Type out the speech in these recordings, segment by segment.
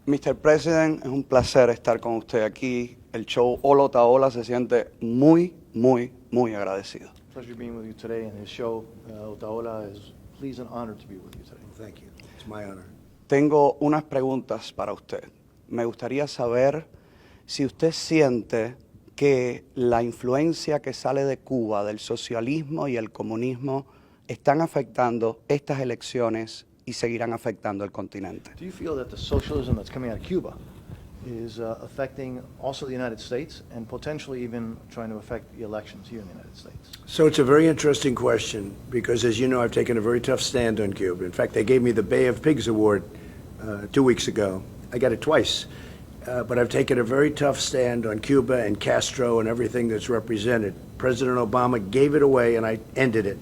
Mr. President, es un placer estar con usted aquí. El show Hola Otaola se siente muy, muy, muy agradecido. Pleasure being with you today, and his show, Otaola, is pleased and honored to be with you today. Thank you. It's my honor. Tengo unas preguntas para usted. Me gustaría saber si usted siente que la influencia que sale de Cuba, del socialismo y el comunismo, están afectando estas elecciones y seguirán afectando el continente. Do you feel that the socialism that's coming out of Cuba is affecting also the United States and potentially even trying to affect the elections here in the United States? So it's a very interesting question because, as you know, I've taken a very tough stand on Cuba. In fact, they gave me the Bay of Pigs Award 2 weeks ago. I got it twice. But I've taken a very tough stand on Cuba and Castro and everything that's represented. President Obama gave it away and I ended it.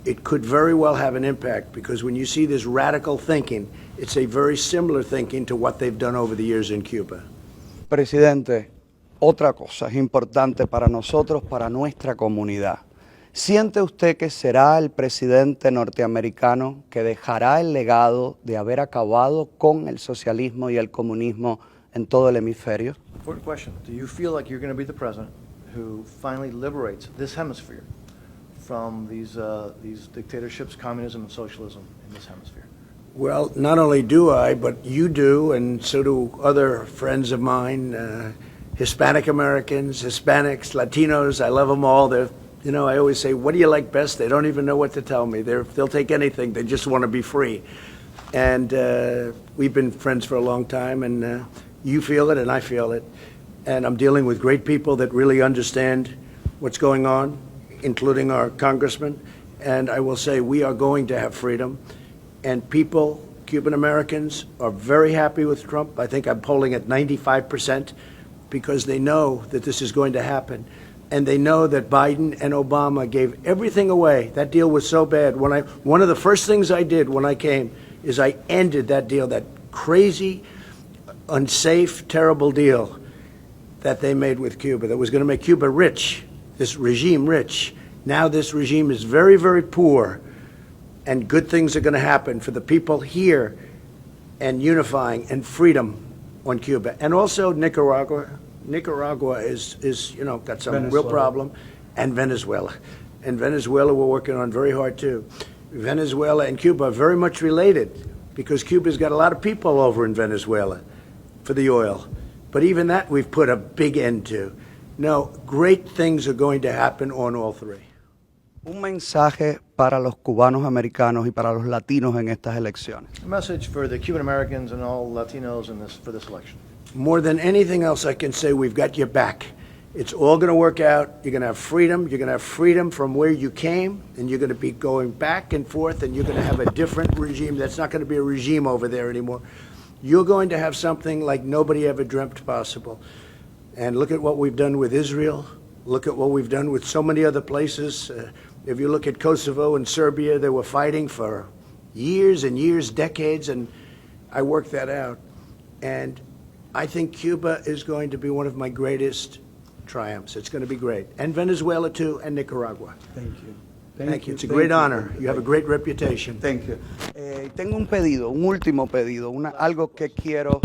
It could very well have an impact because when you see this radical thinking, it's a very similar thinking to what they've done over the years in Cuba. Presidente, otra cosa es importante para nosotros, para nuestra comunidad. ¿Siente usted que será el presidente norteamericano que dejará el legado de haber acabado con el socialismo y el comunismo en todo el hemisferio? Important question. Do you feel like you're going to be the president who finally liberates this hemisphere from these dictatorships, communism, and socialism in this hemisphere? Well, not only do I, but you do, and so do other friends of mine, Hispanic Americans, Hispanics, Latinos. I love them all. You know, I always say, what do you like best? They don't even know what to tell me. They'll take anything. They just want to be free. And we've been friends for a long time, and you feel it and I feel it. And I'm dealing with great people that really understand what's going on, including our congressman. And I will say we are going to have freedom. And people, Cuban Americans, are very happy with Trump. I think I'm polling at 95% because they know that this is going to happen. And they know that Biden and Obama gave everything away. That deal was so bad. One of the first things I did when I came is I ended that deal, that crazy, unsafe, terrible deal that they made with Cuba that was going to make Cuba rich, this regime rich. Now this regime is very, very poor, and good things are going to happen for the people here and unifying and freedom on Cuba. And also Nicaragua. Nicaragua is you know, got some Venezuela. real problem, and Venezuela. And Venezuela we're working on very hard too. Venezuela and Cuba are very much related because Cuba's got a lot of people over in Venezuela for the oil. But even that we've put a big end to. No, great things are going to happen on all three. Un mensaje para los cubanos americanos y para los latinos en estas elecciones. A message for the Cuban Americans and all Latinos for this election. More than anything else I can say, we've got your back. It's all going to work out. You're going to have freedom. You're going to have freedom from where you came, and you're going to be going back and forth, and you're going to have a different regime. That's not going to be a regime over there anymore. You're going to have something like nobody ever dreamt possible. And look at what we've done with Israel. Look at what we've done with so many other places. If you look at Kosovo and Serbia, they were fighting for years and years, decades, and I worked that out. And I think Cuba is going to be one of my greatest triumphs. It's going to be great. And Venezuela, too, and Nicaragua. Thank you. Thank you. It's a great honor. You have a great reputation. Thank you. Tengo un pedido, un último pedido, algo que quiero,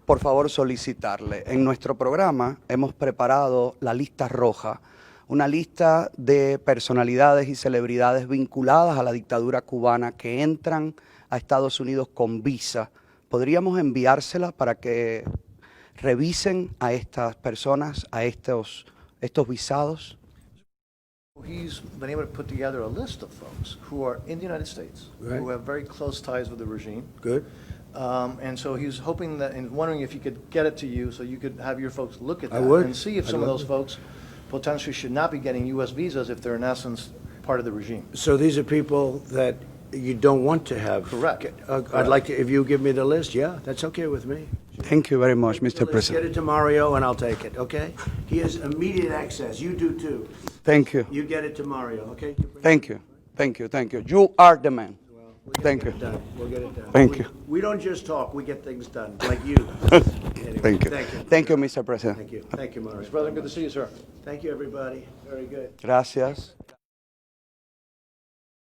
por favor, solicitarle. En nuestro programa hemos preparado la lista roja, una lista de personalidades y celebridades vinculadas a la dictadura cubana que entran a Estados Unidos con visa. ¿Podríamos enviársela para que revisen a estas personas, a estos visados? He's been able to put together a list of folks who are in the United States, Right. who have very close ties with the regime. Good. And so he's hoping that, and wondering if he could get it to you so you could have your folks look at I that would. and see if I'd some of love those to. folks potentially should not be getting U.S. visas if they're in essence part of the regime. So these are people that you don't want to have. Correct. I'd like to, if you give me the list, yeah, that's okay with me. Thank you very much, Mr. Let's get President. it to Mario and I'll take it, okay? He has immediate access. You do too. Thank you. You get it to Mario, okay? Thank you. Thank you. Thank you. You are the man. Thank you. We'll get it done. Thank you. We don't just talk, we get things done, like you. Anyway, Thank you. Thank you. Thank you, Mr. President. Thank you. Thank you, Mario. Mr. President, good to see you, sir. Thank you, everybody. Very good. Gracias.